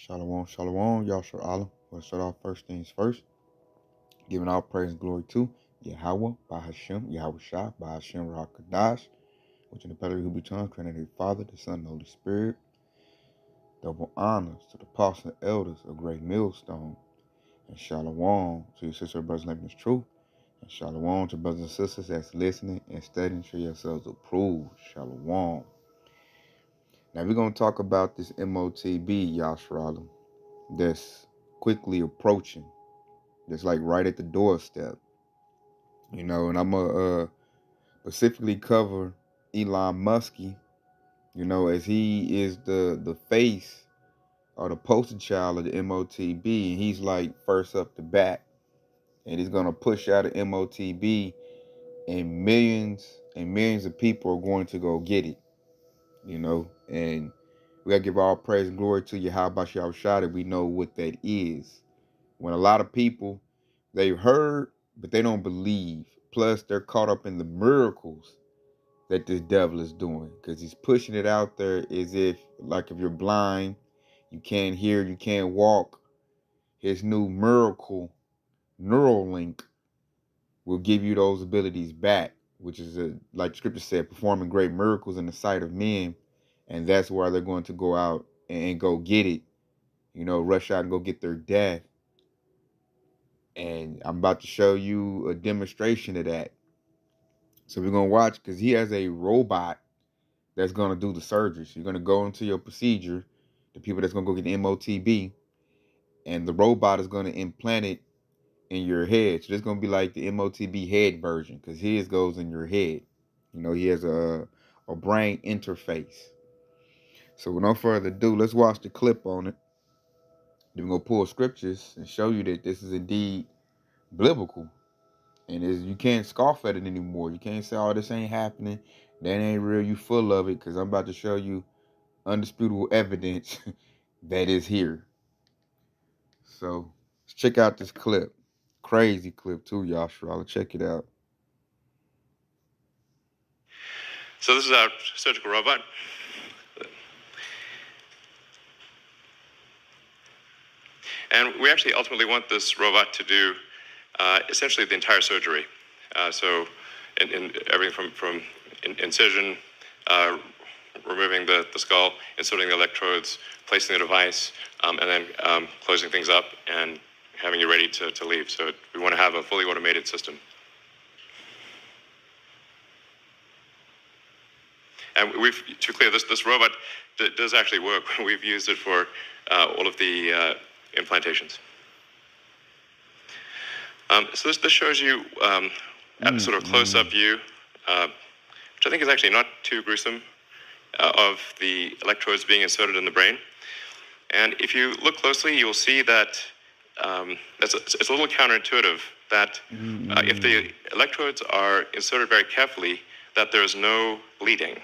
Shalom, shalom, Yahawah. We'll start off first things first. Giving all praise and glory to Yahawah, by Hashem, Yahawashi, by Hashem, Qadash, which in the better who becomes Trinidad Father, the Son, and the Holy Spirit. Double honors to the apostles and elders of Great Millstone. And shalom to your sister and brothers living this truth. And shalom to brothers and sisters that's listening and studying for yourselves approved. Shalom. Now we're going to talk about this MOTB, Yahawah, that's quickly approaching. That's like right at the doorstep. And I'm going to specifically cover Elon Muskie, as he is the face or the poster child of the MOTB. And he's like first up the bat. And he's going to push out an MOTB and millions of people are going to go get it, and we got to give all praise and glory to Yahawashi that we know what that is. When a lot of people, they've heard, but they don't believe. Plus, they're caught up in the miracles that this devil is doing, because he's pushing it out there as if, like, if you're blind, you can't hear, you can't walk, his new miracle, Neuralink, will give you those abilities back, which is, like the scripture said, performing great miracles in the sight of men. And that's where they're going to go out and go get it, rush out and go get their death. And I'm about to show you a demonstration of that. So we're going to watch, because he has a robot that's going to do the surgery. So you're going to go into your procedure, the people that's going to go get the MOTB, and the robot is going to implant it in your head. So this is going to be like the MOTB head version, because his goes in your head. He has a brain interface. So with no further ado, let's watch the clip on it. Then we're going to pull scriptures and show you that this is indeed biblical. And you can't scoff at it anymore. You can't say, oh, this ain't happening. That ain't real. You full of it, because I'm about to show you undisputable evidence that is here. So let's check out this clip. Crazy clip too, Yahawah. Check it out. So this is our surgical robot. And we actually ultimately want this robot to do essentially the entire surgery. So in everything from incision, removing the skull, inserting the electrodes, placing the device, and then closing things up and having you ready to leave. So we want to have a fully automated system. And to be clear, this robot does actually work. We've used it for all of the implantations. So this shows you at a sort of close-up view, which I think is actually not too gruesome, of the electrodes being inserted in the brain. And if you look closely, you'll see that it's a little counterintuitive that if the electrodes are inserted very carefully, that there is no bleeding.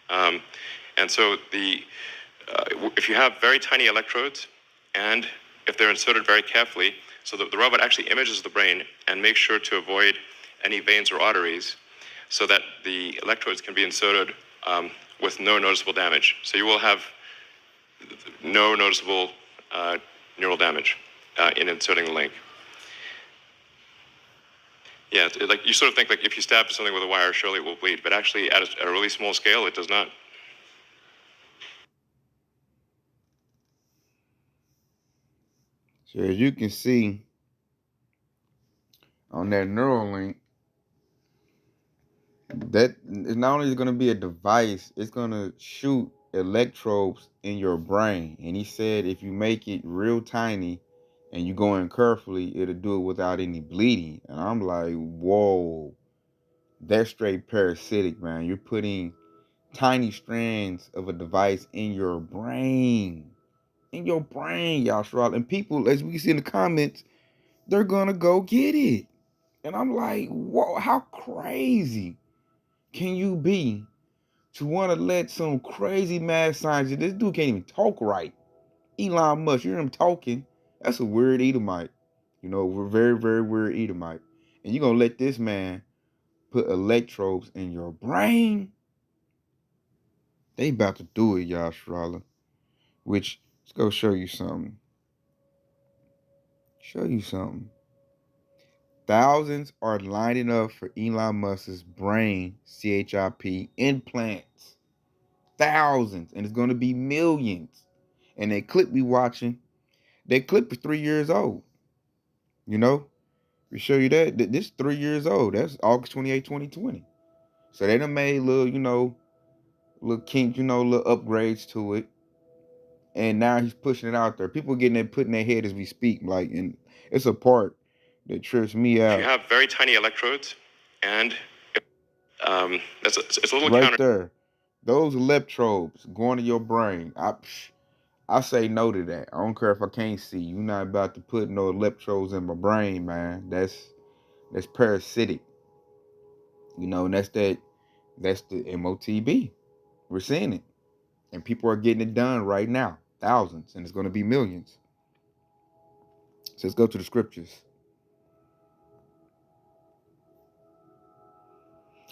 And so if you have very tiny electrodes, and if they're inserted very carefully, so that the robot actually images the brain and makes sure to avoid any veins or arteries, so that the electrodes can be inserted with no noticeable damage. So you will have no noticeable neural damage in inserting the link. Yeah, like you sort of think like if you stab something with a wire, surely it will bleed, but actually at a really small scale, it does not. So as you can see on that Neuralink, that is not only going to be a device, it's going to shoot electrodes in your brain. And he said if you make it real tiny and you go in carefully, it'll do it without any bleeding. And I'm like, whoa, that's straight parasitic, man. You're putting tiny strands of a device in your brain. In your brain, Yahawah. And people, as we can see in the comments, they're going to go get it. And I'm like, whoa, how crazy can you be to want to let some crazy mad scientist, this dude can't even talk right. Elon Musk, you hear him talking, that's a weird Edomite. We're very, very weird Edomite. And you're going to let this man put electrodes in your brain? They about to do it, Yahawah. Which Let's go show you something. Thousands are lining up for Elon Musk's brain CHIP implants. Thousands. And it's going to be millions. And that clip we watching, that clip is 3 years old. You know? We show you that. This is 3 years old. That's August 28, 2020. So they done made little, little kink, little upgrades to it. And now he's pushing it out there. People getting it put in their head as we speak. Like, and it's a part that trips me out. You have very tiny electrodes, and it's a little right counter. There. Those electrodes going to your brain. I say no to that. I don't care if I can't see. You're not about to put no electrodes in my brain, man. That's parasitic. And that's the MOTB. We're seeing it. And people are getting it done right now. Thousands. And it's going to be millions. So let's go to the scriptures.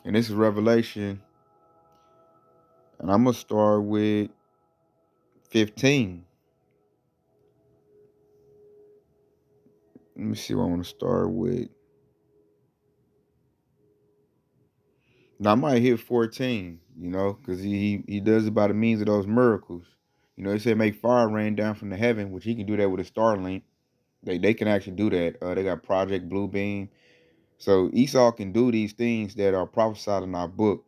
And this is Revelation. And I'm going to start with 15. Let me see what I want to start with. Now I might hit 14, because he does it by the means of those miracles. He said make fire rain down from the heaven, which he can do that with a Starlink. They can actually do that. They got Project Blue Beam. So Esau can do these things that are prophesied in our book.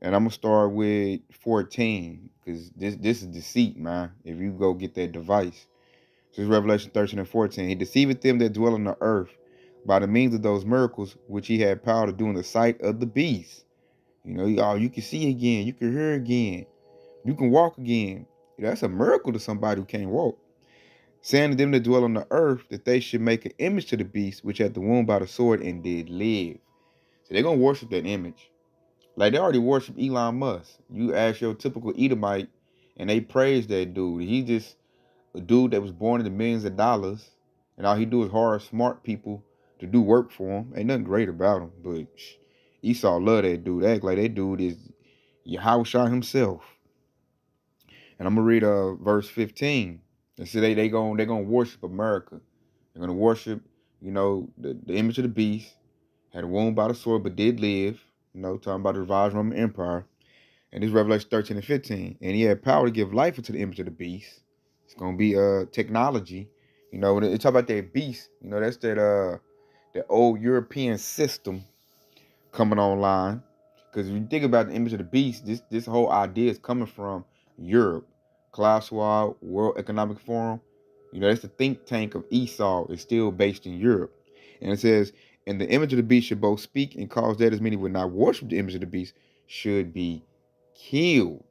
And I'm going to start with 14, because this is deceit, man, if you go get that device. This is Revelation 13 and 14. He deceiveth them that dwell on the earth by the means of those miracles which he had power to do in the sight of the beast. You can see again, you can hear again, you can walk again. That's a miracle to somebody who can't walk. Saying to them that dwell on the earth that they should make an image to the beast which had the wound by the sword and did live. So they're going to worship that image. Like they already worship Elon Musk. You ask your typical Edomite and they praise that dude. He's just a dude that was born into millions of dollars, and all he do is hire smart people to do work for him. Ain't nothing great about him, but Esau love that dude. Act like that dude is Yahawashi himself. And I'm gonna read verse 15. And say they gonna worship America. They're gonna worship, the image of the beast, had a wound by the sword but did live. Talking about the revised Roman Empire. And this is Revelation 13 and 15. And he had power to give life into the image of the beast. It's gonna be technology. When they talk about that beast, that's that old European system coming online. Because if you think about the image of the beast, this whole idea is coming from Europe. Klaus Schwab, World Economic Forum. That's the think tank of Esau. It's still based in Europe. And it says, and the image of the beast should both speak and cause that as many would not worship the image of the beast should be killed.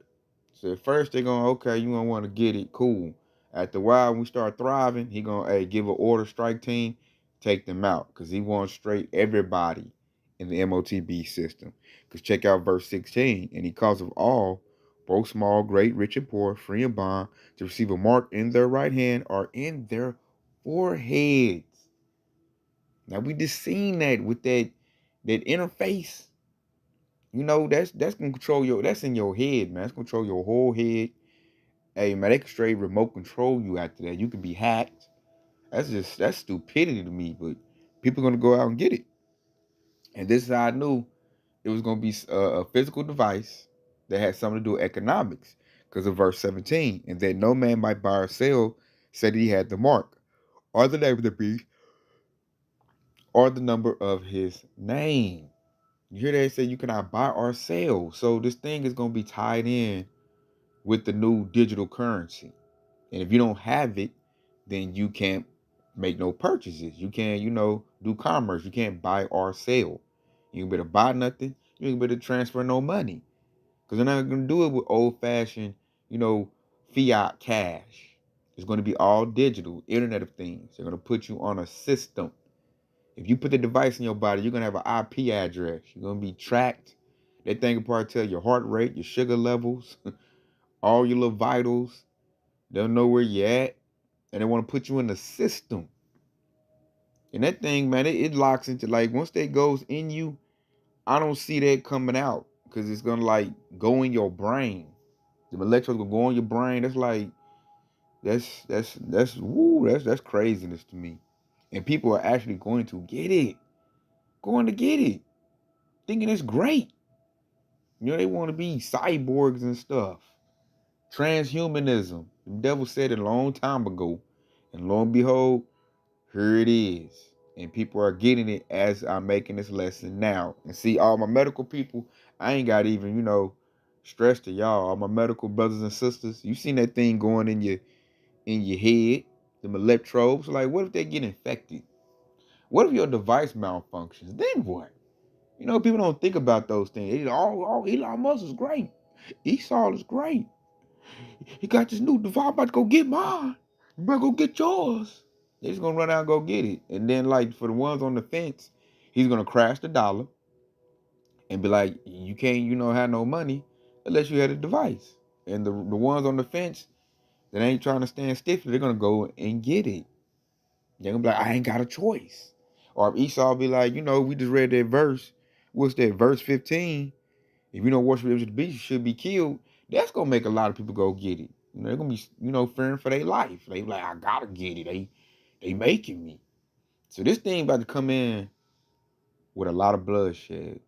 So at first they're going, okay, you don't want to get it, cool. After a while, when we start thriving, he going, give an order, strike team, take them out. Because he wants straight everybody in the MOTB system. Because check out verse 16. And he calls of all, both small, great, rich, and poor, free and bond, to receive a mark in their right hand or in their foreheads. Now we just seen that with that interface. That's gonna control that's in your head, man. That's gonna control your whole head. Hey man, they can straight remote control you after that. You can be hacked. That's stupidity to me, but people are gonna go out and get it. And this is how I knew it was gonna be a physical device that had something to do with economics. Because of verse 17, and that no man might buy or sell, said he had the mark, or the name of the beast, or the number of his name. You hear they say you cannot buy or sell. So this thing is going to be tied in with the new digital currency. And if you don't have it, then you can't make no purchases. You can't, do commerce. You can't buy or sell. You ain't better buy nothing. You ain't better transfer no money. Because they're not going to do it with old-fashioned, fiat cash. It's going to be all digital, Internet of Things. They're going to put you on a system. If you put the device in your body, you're going to have an IP address. You're going to be tracked. That thing can probably tell your heart rate, your sugar levels, all your little vitals. They'll know where you're at. And they want to put you in the system. And that thing, man, it locks into, once that goes in you, I don't see that coming out. Because it's going to, go in your brain. The electrodes going to go in your brain. That's like That's craziness to me. And people are actually going to get it. Going to get it. Thinking it's great. You know, they want to be cyborgs and stuff. Transhumanism. The devil said it a long time ago. And lo and behold, here it is. And people are getting it as I'm making this lesson now. And see, all my medical people, I ain't got even, stress to y'all. All my medical brothers and sisters, you seen that thing going in your head, them electrodes. Like, what if they get infected? What if your device malfunctions? Then what? People don't think about those things. Elon Musk is great. Esau is great. He got this new device. I'm about to go get mine. You better go get yours. They're just gonna run out and go get it. And then, like, for the ones on the fence, he's gonna crash the dollar and be like, you can't, have no money unless you had a device. And the ones on the fence that ain't trying to stand stiffly, they're gonna go and get it. They're gonna be like, I ain't got a choice. Or if Esau be like, we just read that verse. What's that? Verse 15. If you don't worship the image of the beast, you should be killed. That's gonna make a lot of people go get it. They're gonna be, fearing for their life. They be like, I gotta get it. They making me. So this thing about to come in with a lot of bloodshed.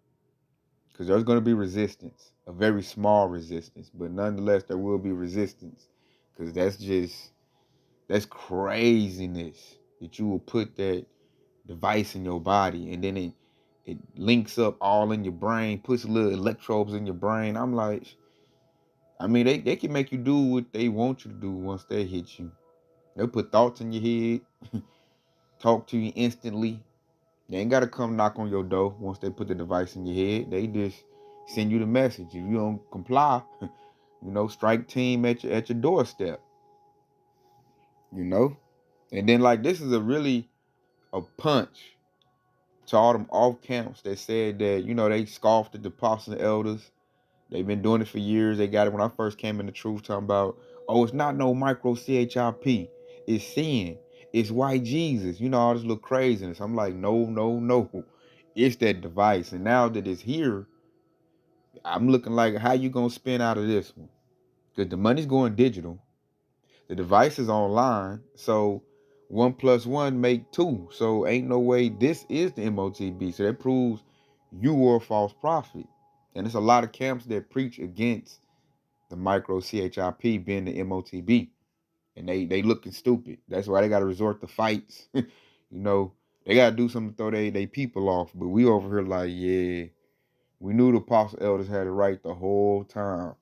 Because there's gonna be resistance. A very small resistance. But nonetheless, there will be resistance. Because that's craziness. That you will put that device in your body and then it links up all in your brain, puts little electrodes in your brain. I'm like, they can make you do what they want you to do once they hit you. They'll put thoughts in your head, talk to you instantly. They ain't got to come knock on your door once they put the device in your head. They just send you the message. If you don't comply, strike team at your doorstep. And then, like, this is a punch to all them off camps that said that, they scoffed at the apostles and elders. They've been doing it for years. They got it when I first came in the truth, talking about, oh, it's not no micro CHIP. It's sin. It's white Jesus. All this little craziness. I'm like, no. It's that device. And now that it's here, I'm looking like, how you going to spin out of this one? Because the money's going digital. The device is online. So 1 + 1 make 2. So ain't no way this is the MOTB. So that proves you were a false prophet. And there's a lot of camps that preach against the micro CHIP being the MOTB. And they looking stupid. That's why they got to resort to fights. They got to do something to throw they people off. But we over here like, yeah, we knew the apostle elders had it right the whole time.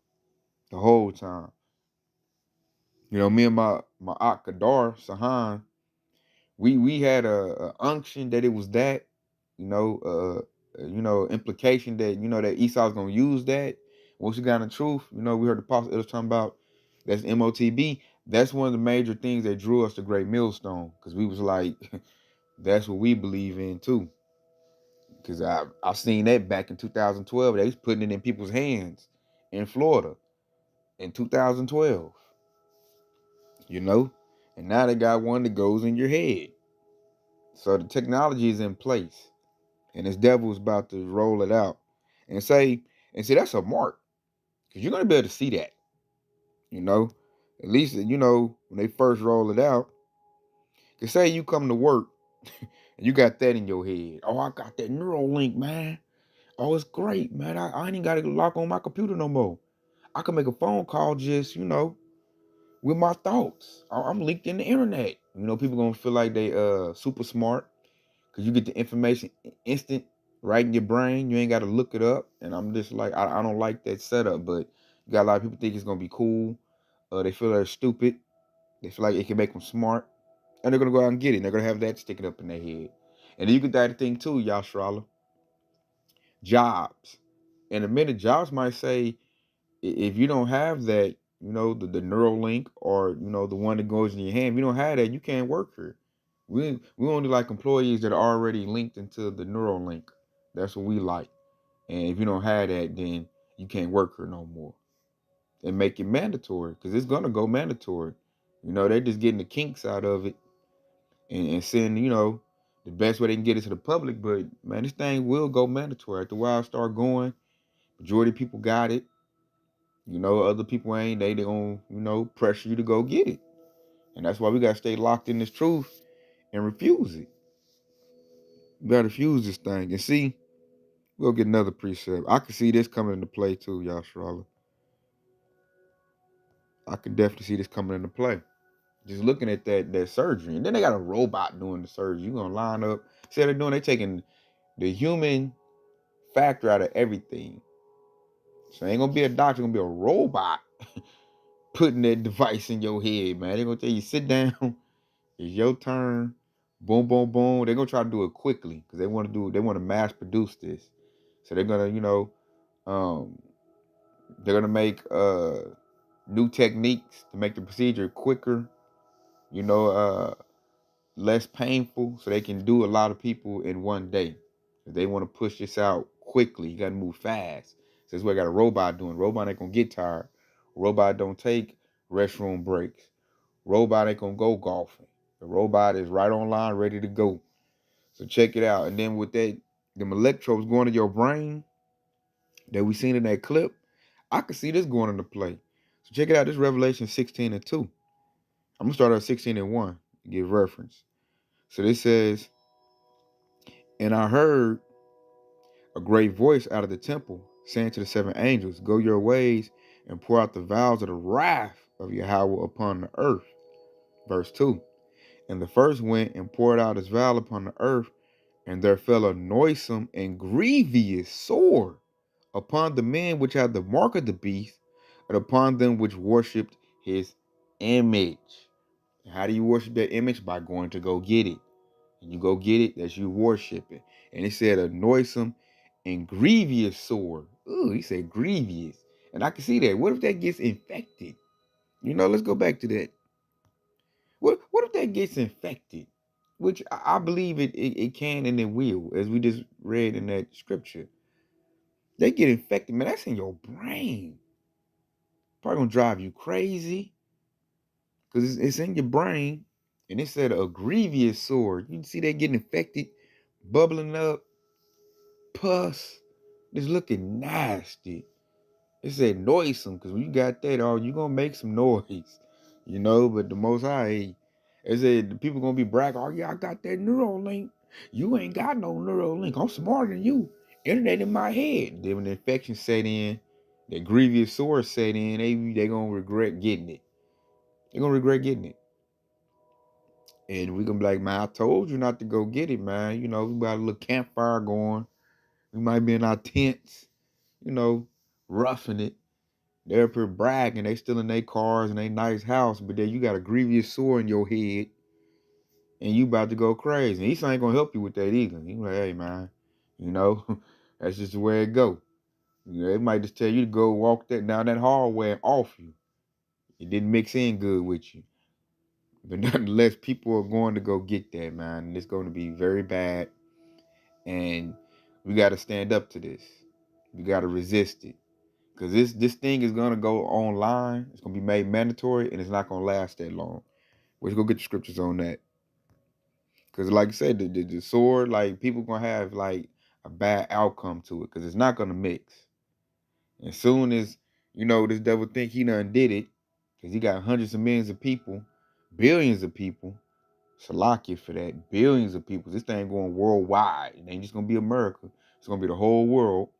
The whole time. Me and my Aunt Qadash, Sahan, we had a unction that it was that, implication that, that Esau's going to use that. Once you got in the truth, we heard the apostle elders talking about that's MOTB. That's one of the major things that drew us to Great Millstone. Because we was like, that's what we believe in too. Because I've seen that back in 2012. They was putting it in people's hands in Florida in 2012. And now they got one that goes in your head. So the technology is in place. And this devil is about to roll it out. And see, that's a mark. Because you're going to be able to see that. At least, when they first roll it out. Because say you come to work and you got that in your head. Oh, I got that Neuralink, man. Oh, it's great, man. I ain't got to lock on my computer no more. I can make a phone call just, with my thoughts. I'm linked in the internet. People going to feel like they super smart. Because you get the information instant right in your brain. You ain't got to look it up. And I'm just like, I don't like that setup. But you got a lot of people think it's going to be cool. They feel they're stupid. They feel like it can make them smart. And they're going to go out and get it. And they're going to have that sticking up in their head. And then you can do that thing too, Yahawah. Jobs. In a minute, jobs might say, if you don't have that, the Neuralink or, the one that goes in your hand, if you don't have that, you can't work here. We only like employees that are already linked into the Neuralink. That's what we like. And if you don't have that, then you can't work here no more. And make it mandatory, because it's going to go mandatory. They're just getting the kinks out of it and send, the best way they can get it to the public. But, man, this thing will go mandatory. After a while, start going. Majority of people got it. Other people ain't. They going, pressure you to go get it. And that's why we got to stay locked in this truth and refuse it. We got to refuse this thing. And see, we'll get another precept. I can see this coming into play too, Yahshua. I can definitely see this coming into play. Just looking at that surgery. And then they got a robot doing the surgery. You're going to line up. See what they're doing? They're taking the human factor out of everything. So it ain't going to be a doctor. It's going to be a robot putting that device in your head, man. They're going to tell you, sit down. It's your turn. Boom, boom, boom. They're going to try to do it quickly because they want to mass produce this. So they're going to, they're going to make new techniques to make the procedure quicker, less painful, so they can do a lot of people in one day. If they want to push this out quickly, you got to move fast. So that's what I got a robot doing. Robot ain't going to get tired. Robot don't take restroom breaks. Robot ain't going to go golfing. The robot is right online, ready to go. So check it out. And then with that, them electrodes going to your brain that we seen in that clip, I can see this going into play. So check it out. This is Revelation 16:2. I'm going to start at 16:1 to give reference. So this says, and I heard a great voice out of the temple saying to the seven angels, go your ways and pour out the vials of the wrath of Yahawah upon the earth. Verse 2. And the first went and poured out his vial upon the earth, and there fell a noisome and grievous sword upon the men which had the mark of the beast, and upon them which worshipped his image. And how do you worship that image? By going to go get it. And you go get it, that's you worshiping. And it said a noisome and grievous sword. Ooh, he said grievous. And I can see that. What if that gets infected? Let's go back to that. What if that gets infected? Which I believe it can and it will, as we just read in that scripture. They get infected, man. That's in your brain. Probably gonna drive you crazy. Because it's in your brain. And it said a grievous sword. You can see that getting infected, bubbling up, pus. It's looking nasty. It said noisome, because when you got that, you're gonna make some noise. But the Most High, it said the people gonna be bragging, oh yeah, I got that Neuralink. You ain't got no Neuralink. I'm smarter than you. Internet in my head. Then when the infection set in, that grievous sword set in, they gonna regret getting it. They're gonna regret getting it. And we gonna be like, man, I told you not to go get it, man. We got a little campfire going. We might be in our tents, roughing it. They're up here bragging. They still in their cars and their nice house, but then you got a grievous sore in your head and you about to go crazy. And he ain't gonna help you with that either. He's like, hey man, that's just the way it go. They might just tell you to go walk down that hallway and off you. It didn't mix in good with you. But nonetheless, people are going to go get that, man. And it's going to be very bad. And we got to stand up to this. We got to resist it. Because this thing is going to go online. It's going to be made mandatory, and it's not going to last that long. Let's go get the scriptures on that. Because like I said, the sword, like, people going to have, like, a bad outcome to it. Because it's not going to mix. And as soon as, this devil think he done did it, because he got hundreds of millions of people, billions of people, Salakia for that, billions of people. This thing going worldwide. It ain't just going to be America. It's going to be the whole world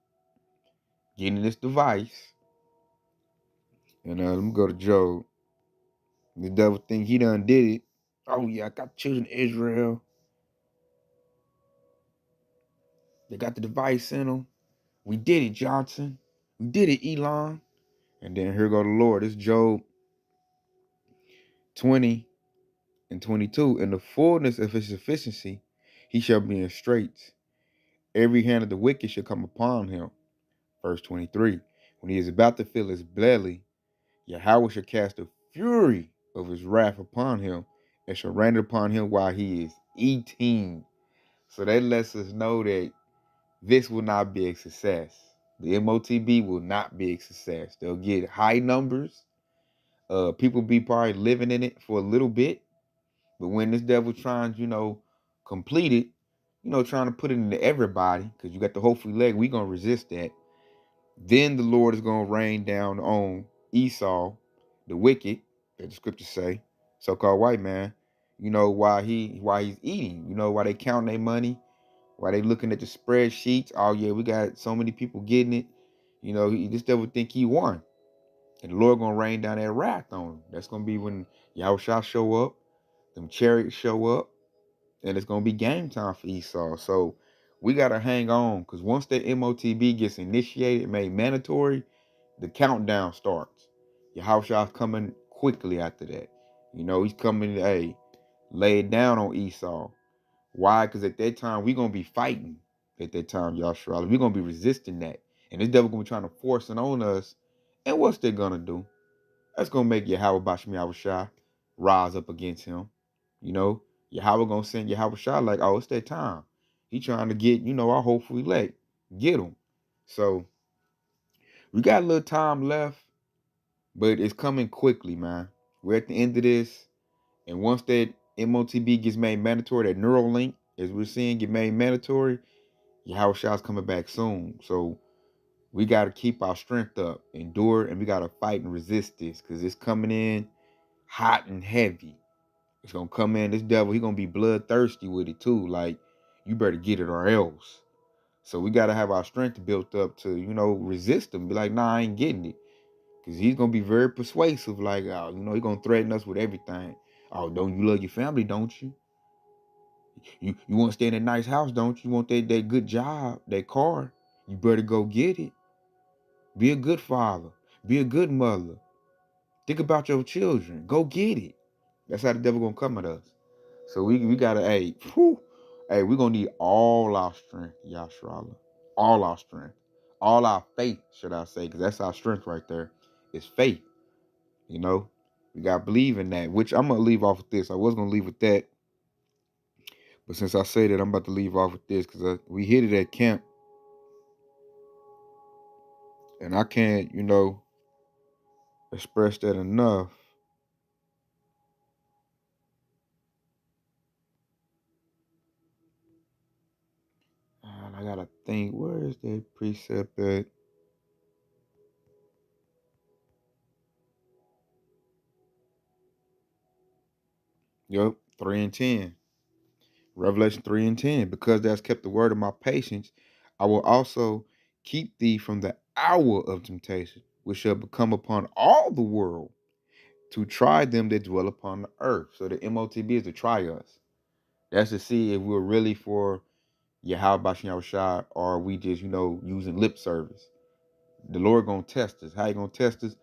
getting this device. And let me go to Job. The devil think he done did it. Oh yeah, I got children of Israel. They got the device in them. We did it, Johnson. We did it, Elon. And then here go the Lord. It's Job 20:22. In the fullness of his sufficiency, he shall be in straits. Every hand of the wicked shall come upon him. Verse 23. When he is about to fill his belly, Yahawah shall cast the fury of his wrath upon him, and shall rain upon him while he is eating. So that lets us know that this will not be a success. The MOTB will not be a success. They'll get high numbers. People be probably living in it for a little bit. But when this devil trying, complete it, trying to put it into everybody, because you got the hopefully leg, we going to resist that. Then the Lord is going to rain down on Esau, the wicked, that the scriptures say. so-called white man, why he's eating, why they counting their money, why they looking at the spreadsheets. Oh yeah, we got so many people getting it. This devil think he won. And the Lord gonna rain down that wrath on him. That's gonna be when Yahawashi show up, them chariots show up, and it's gonna be game time for Esau. So we gotta hang on, because once that MOTB gets initiated, made mandatory, the countdown starts. Yahawashi's coming quickly after that. He's coming, lay it down on Esau. Why? Because at that time, we're going to be fighting at that time, Yahshua. We're going to be resisting that. And this devil going to be trying to force it on us. And what's they going to do? That's going to make Yahawah Bashmi Yahawashi rise up against him. Yahawah going to send Yahawashi like, oh, it's that time. He trying to get, our hopeful elect. Get him. So we got a little time left, but it's coming quickly, man. We're at the end of this. And once that MOTB gets made mandatory, that Neuralink, as we're seeing, get made mandatory, Yahawashi's coming back soon. So we got to keep our strength up, endure, and we got to fight and resist this, because it's coming in hot and heavy. It's going to come in, this devil, he's going to be bloodthirsty with it too. Like, you better get it or else. So we got to have our strength built up to, resist him. Be like, nah, I ain't getting it. Because he's going to be very persuasive. Like, oh, he's going to threaten us with everything. Oh, don't you love your family, don't you? You want to stay in a nice house, don't you? You want that good job, that car. You better go get it. Be a good father. Be a good mother. Think about your children. Go get it. That's how the devil going to come at us. So we got to, we're going to need all our strength, Yahshua. All our strength. All our faith, should I say, because that's our strength right there. It's faith. We got to believe in that, which I'm going to leave off with this. I was going to leave with that. But since I say that, I'm about to leave off with this, because we hit it at camp. And I can't, express that enough. And I got to think, where is that precept at? Yep, 3 and 10. Revelation 3 and 10. Because thou hast kept the word of my patience, I will also keep thee from the hour of temptation, which shall become upon all the world, to try them that dwell upon the earth. So the MOTB is to try us. That's to see if we're really for Yahawah Yahawashi, or are we just, using lip service. The Lord gonna test us. How you gonna test us?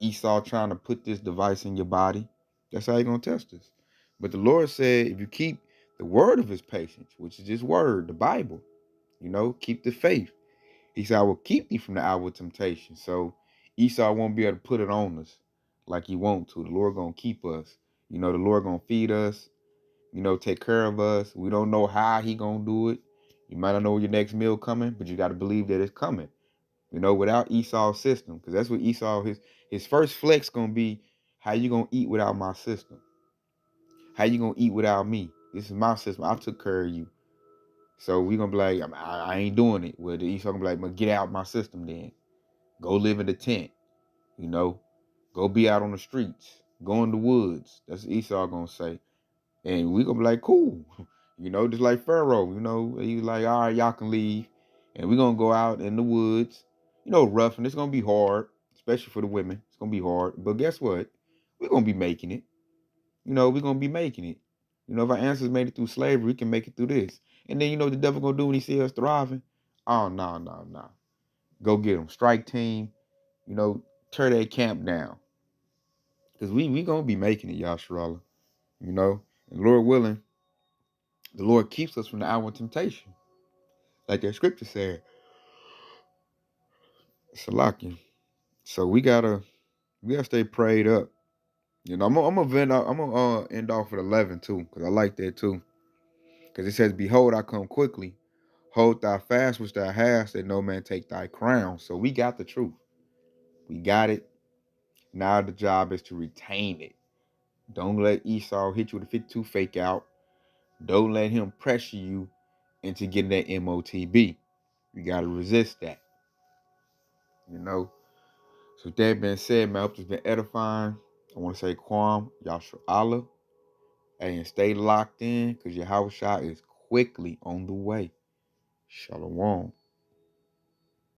Esau trying to put this device in your body. That's how he gonna test us. But the Lord said, if you keep the word of his patience, which is his word, the Bible, keep the faith. He said, I will keep thee from the hour of temptation. So Esau won't be able to put it on us like he want to. The Lord gonna keep us. The Lord gonna feed us, take care of us. We don't know how he gonna do it. You might not know your next meal coming, but you got to believe that it's coming. Without Esau's system, because that's what Esau, his first flex gonna be, how you gonna eat without my system? How you gonna eat without me? This is my system. I took care of you. So we gonna be like, I ain't doing it. Well, the Esau gonna be like, get out my system then. Go live in the tent. Go be out on the streets. Go in the woods. That's what Esau gonna say. And we gonna be like, cool. Just like Pharaoh, he's like, all right, y'all can leave. And we're gonna go out in the woods, rough, and it's gonna be hard, especially for the women. It's gonna be hard. But guess what? We're gonna be making it. We're gonna be making it. If our ancestors made it through slavery, we can make it through this. And then what the devil gonna do when he see us thriving? Oh, no. Go get them. Strike team, tear that camp down. Because we gonna be making it, Yahshua. And Lord willing, the Lord keeps us from the hour of temptation. Like that scripture said. Salakia. So we gotta stay prayed up. I'm gonna end off at 11 too, because I like that too. Because it says, behold, I come quickly. Hold thy fast which thou hast, that no man take thy crown. So we got the truth. We got it. Now the job is to retain it. Don't let Esau hit you with a 52 fake out. Don't let him pressure you into getting that MOTB. You got to resist that. So with that being said, man, I hope it's been edifying. So I want to say Kwam, Yashar Allah. Hey, and stay locked in because Yahawashi is quickly on the way. Shalom.